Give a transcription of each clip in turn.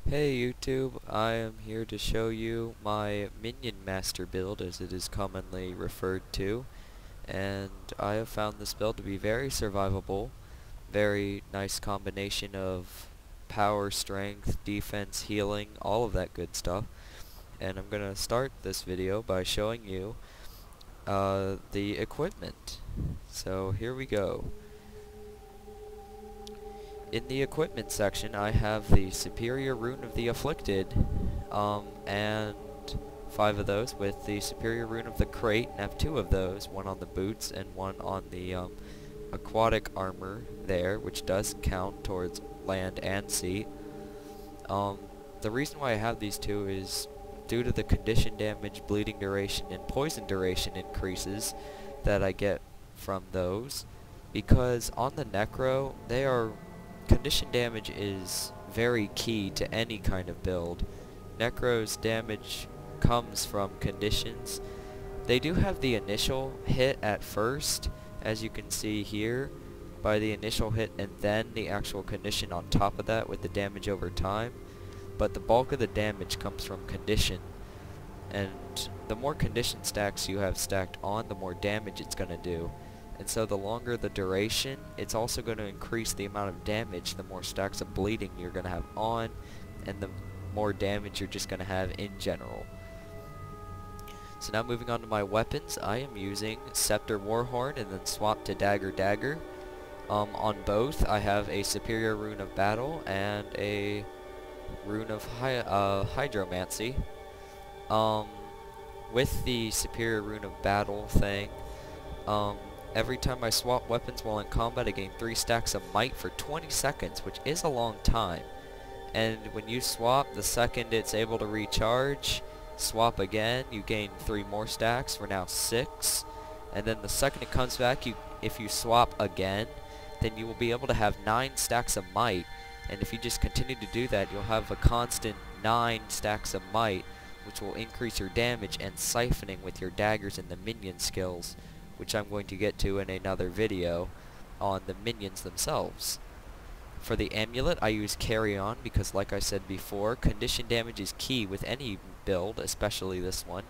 Hey YouTube, I am here to show you my Minion Master build as it is commonly referred to, and I have found this build to be very survivable, very nice combination of power, strength, defense, healing, all of that good stuff. And I'm gonna start this video by showing you the equipment. So here we go. In the equipment section, I have the Superior Rune of the Afflicted, and 5 of those, with the Superior Rune of the Crate, and have 2 of those, one on the boots and one on the aquatic armor there, which does count towards land and sea. The reason why I have these 2 is due to the condition damage, bleeding duration, and poison duration increases that I get from those, because on the Necro, condition damage is very key to any kind of build. Necro's damage comes from conditions. They do have the initial hit at first, as you can see here, by the initial hit and then the actual condition on top of that with the damage over time. But the bulk of the damage comes from condition. And the more condition stacks you have stacked on, the more damage it's going to do. And so the longer the duration, it's also going to increase the amount of damage, the more stacks of bleeding you're going to have on, and the more damage you're just going to have in general. So now moving on to my weapons, I am using Scepter Warhorn and then swap to Dagger. On both, I have a Superior Rune of Battle and a Rune of Hydromancy. With the Superior Rune of Battle thing, every time I swap weapons while in combat, I gain 3 stacks of might for 20 seconds, which is a long time. And when you swap, the second it's able to recharge, swap again, you gain 3 more stacks for now 6. And then the second it comes back, if you swap again, then you will be able to have 9 stacks of might. And if you just continue to do that, you'll have a constant 9 stacks of might, which will increase your damage and siphoning with your daggers and the minion skills, which I'm going to get to in another video on the minions themselves. For the amulet, I use Carry On because, like I said before, condition damage is key with any build, especially this one.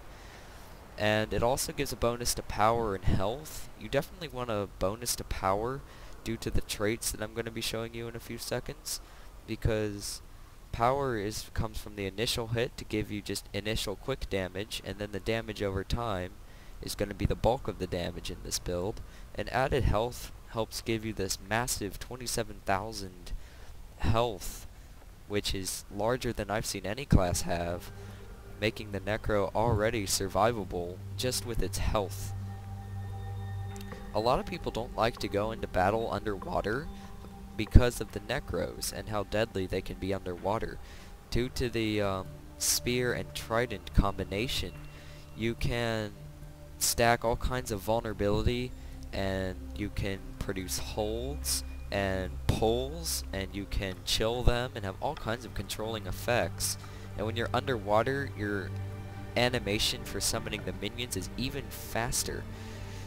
And it also gives a bonus to power and health. You definitely want a bonus to power due to the traits that I'm going to be showing you in a few seconds, because power comes from the initial hit to give you just initial quick damage, and then the damage over time is going to be the bulk of the damage in this build. And added health helps give you this massive 27,000 health, which is larger than I've seen any class have, making the Necro already survivable just with its health. A lot of people don't like to go into battle underwater because of the Necros and how deadly they can be underwater. Due to the spear and trident combination, you can stack all kinds of vulnerability, and you can produce holds and pulls, and you can chill them and have all kinds of controlling effects. And when you're underwater, your animation for summoning the minions is even faster.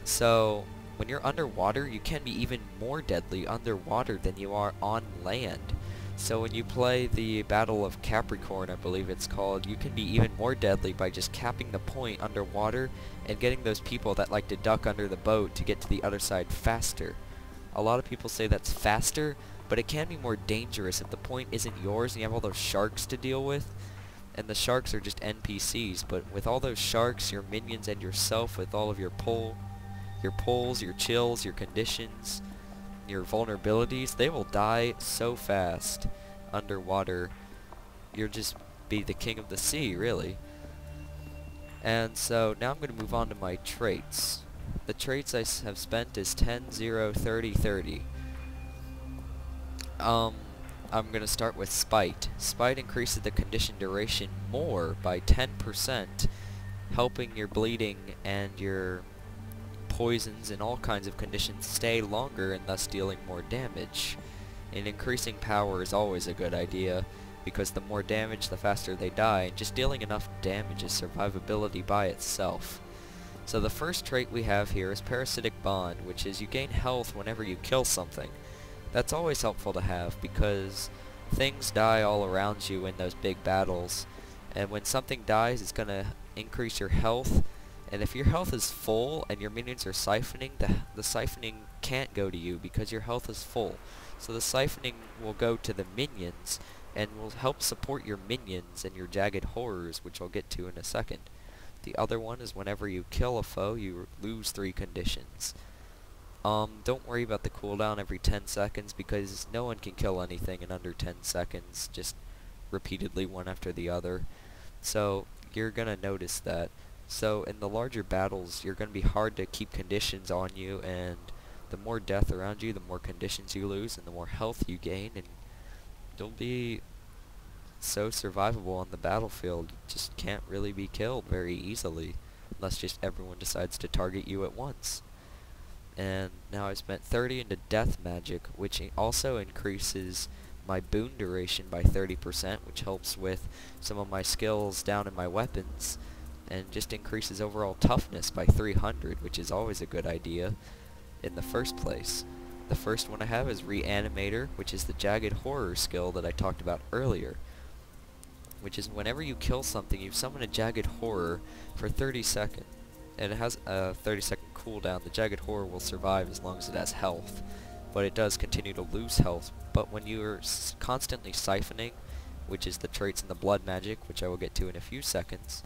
So when you're underwater, you can be even more deadly underwater than you are on land. So when you play the Battle of Capricorn, I believe it's called, you can be even more deadly by just capping the point underwater and getting those people that like to duck under the boat to get to the other side faster. A lot of people say that's faster, but it can be more dangerous if the point isn't yours and you have all those sharks to deal with. And the sharks are just NPCs, but with all those sharks, your minions, and yourself with all of your pulls, your chills, your conditions, your vulnerabilities, they will die so fast underwater. You'll just be the king of the sea, really. And so now I'm going to move on to my traits. The traits I have spent is 10, 0, 30, 30. I'm going to start with Spite. Spite increases the condition duration more by 10%, helping your bleeding and your poisons and all kinds of conditions stay longer and thus dealing more damage. And increasing power is always a good idea, because the more damage, the faster they die, and just dealing enough damage is survivability by itself. So the first trait we have here is Parasitic Bond, which is you gain health whenever you kill something. That's always helpful to have, because things die all around you in those big battles, and when something dies, it's gonna increase your health. And if your health is full and your minions are siphoning, the siphoning can't go to you because your health is full. So the siphoning will go to the minions and will help support your minions and your jagged horrors, which I'll get to in a second. The other one is whenever you kill a foe, you lose 3 conditions. Don't worry about the cooldown every 10 seconds because no one can kill anything in under 10 seconds, just repeatedly one after the other. So you're gonna notice that. So in the larger battles, you're gonna be hard to keep conditions on you, and the more death around you, the more conditions you lose, and the more health you gain, and you'll be so survivable on the battlefield. You just can't really be killed very easily, unless just everyone decides to target you at once. And now I spent 30 into death magic, which also increases my boon duration by 30%, which helps with some of my skills down in my weapons, and just increases overall toughness by 300, which is always a good idea in the first place. The first one I have is Reanimator, which is the Jagged Horror skill that I talked about earlier, which is whenever you kill something, you summon a Jagged Horror for 30 seconds, and it has a 30-second cooldown. The Jagged Horror will survive as long as it has health, but it does continue to lose health. But when you're constantly siphoning, which is the traits in the blood magic, which I will get to in a few seconds,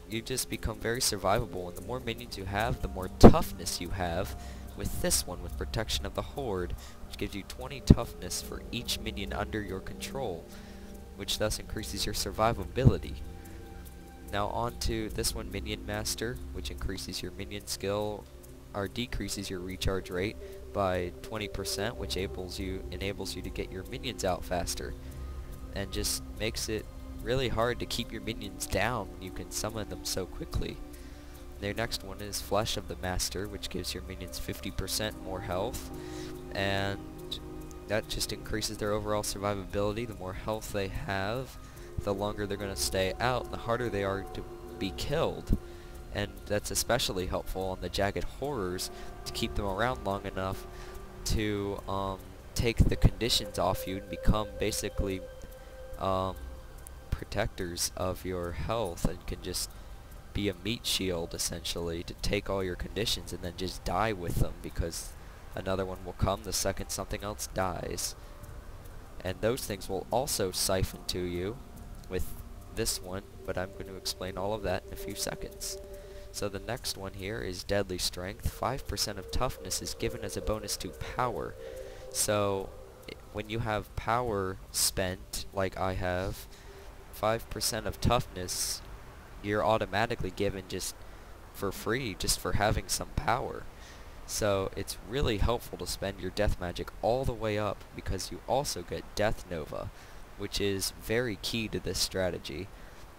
you just become very survivable, and the more minions you have, the more toughness you have. With this one, with Protection of the Horde, which gives you 20 toughness for each minion under your control, which thus increases your survivability. Now on to this one, Minion Master, which increases your minion skill, or decreases your recharge rate by 20%, which enables you to get your minions out faster, and just makes it really hard to keep your minions down when you can summon them so quickly. Their next one is Flesh of the Master, which gives your minions 50% more health, and that just increases their overall survivability. The more health they have, the longer they're going to stay out, and the harder they are to be killed. And that's especially helpful on the Jagged Horrors, to keep them around long enough to take the conditions off you and become basically protectors of your health, and can just be a meat shield essentially to take all your conditions and then just die with them, because another one will come the second something else dies. And those things will also siphon to you with this one, but I'm going to explain all of that in a few seconds. So the next one here is Deadly Strength. 5% of toughness is given as a bonus to power. So when you have power spent, like I have, 5% of toughness, you're automatically given just for free, just for having some power. So it's really helpful to spend your death magic all the way up, because you also get Death Nova, which is very key to this strategy,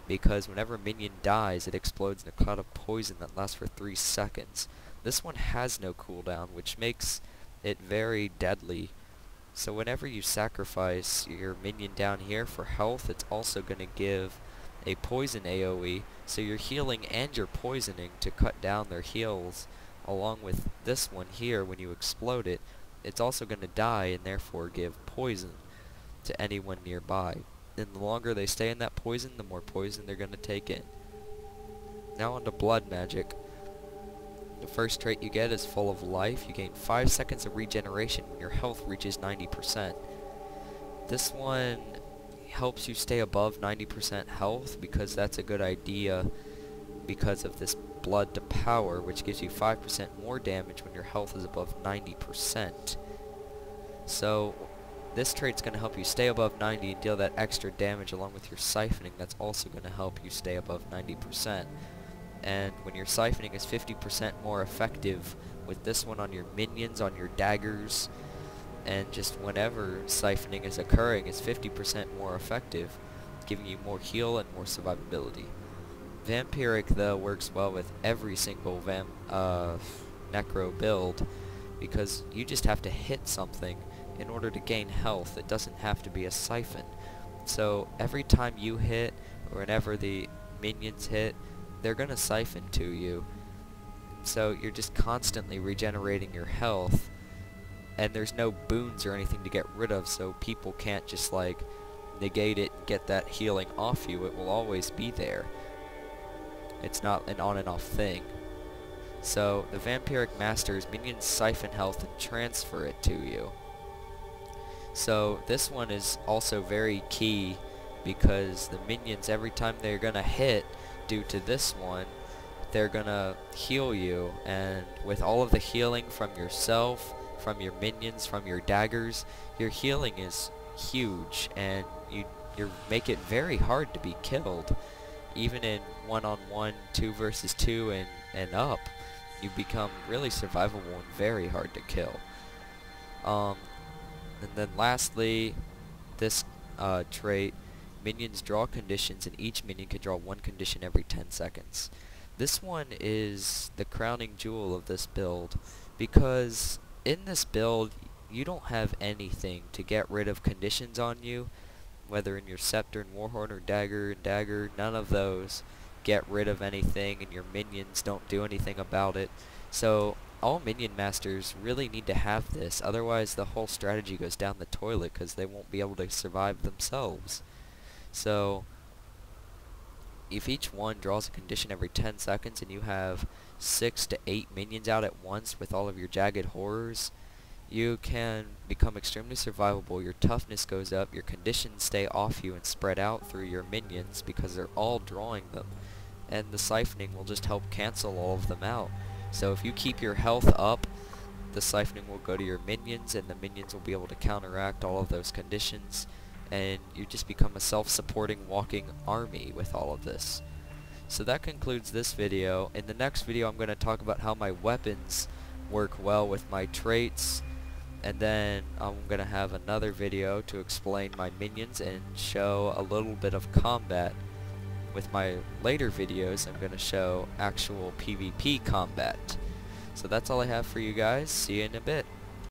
because whenever a minion dies, it explodes in a cloud of poison that lasts for 3 seconds. This one has no cooldown, which makes it very deadly. So whenever you sacrifice your minion down here for health, it's also going to give a poison AoE, so you're healing and you're poisoning to cut down their heals. Along with this one here, when you explode it, it's also going to die and therefore give poison to anyone nearby. And the longer they stay in that poison, the more poison they're going to take in. Now on to blood magic. The first trait you get is Full of Life. You gain 5 seconds of regeneration when your health reaches 90%. This one helps you stay above 90% health, because that's a good idea because of this blood to power, which gives you 5% more damage when your health is above 90%. So this trait's going to help you stay above 90 and deal that extra damage along with your siphoning. That's also going to help you stay above 90%. And when your siphoning is 50% more effective with this one on your minions, on your daggers, and just whenever siphoning is occurring, it's 50% more effective, giving you more heal and more survivability. Vampiric, though, works well with every single Necro build, because you just have to hit something in order to gain health. It doesn't have to be a siphon. So every time you hit, or whenever the minions hit, they're going to siphon to you. So you're just constantly regenerating your health, and there's no boons or anything to get rid of, so people can't just like negate it and get that healing off you. It will always be there. It's not an on and off thing. So the Vampiric Master's minions siphon health and transfer it to you. So this one is also very key because the minions, every time they're gonna hit due to this one, they're gonna heal you, and with all of the healing from yourself, from your minions, from your daggers, your healing is huge, and you make it very hard to be killed. Even in 1-on-1, 2 versus 2 and up, you become really survivable and very hard to kill. And then lastly, this trait, minions draw conditions, and each minion can draw one condition every 10 seconds. This one is the crowning jewel of this build, because in this build you don't have anything to get rid of conditions on you, whether in your Scepter and Warhorn or Dagger and Dagger. None of those get rid of anything, and your minions don't do anything about it. So all Minion Masters really need to have this, otherwise the whole strategy goes down the toilet because they won't be able to survive themselves. So if each one draws a condition every 10 seconds and you have 6 to 8 minions out at once with all of your jagged horrors, you can become extremely survivable. Your toughness goes up, your conditions stay off you and spread out through your minions because they're all drawing them, and the siphoning will just help cancel all of them out. So if you keep your health up, the siphoning will go to your minions, and the minions will be able to counteract all of those conditions, and you just become a self-supporting walking army with all of this. So that concludes this video. In the next video I'm going to talk about how my weapons work well with my traits, and then I'm going to have another video to explain my minions and show a little bit of combat. With my later videos I'm going to show actual PvP combat. So that's all I have for you guys. See you in a bit.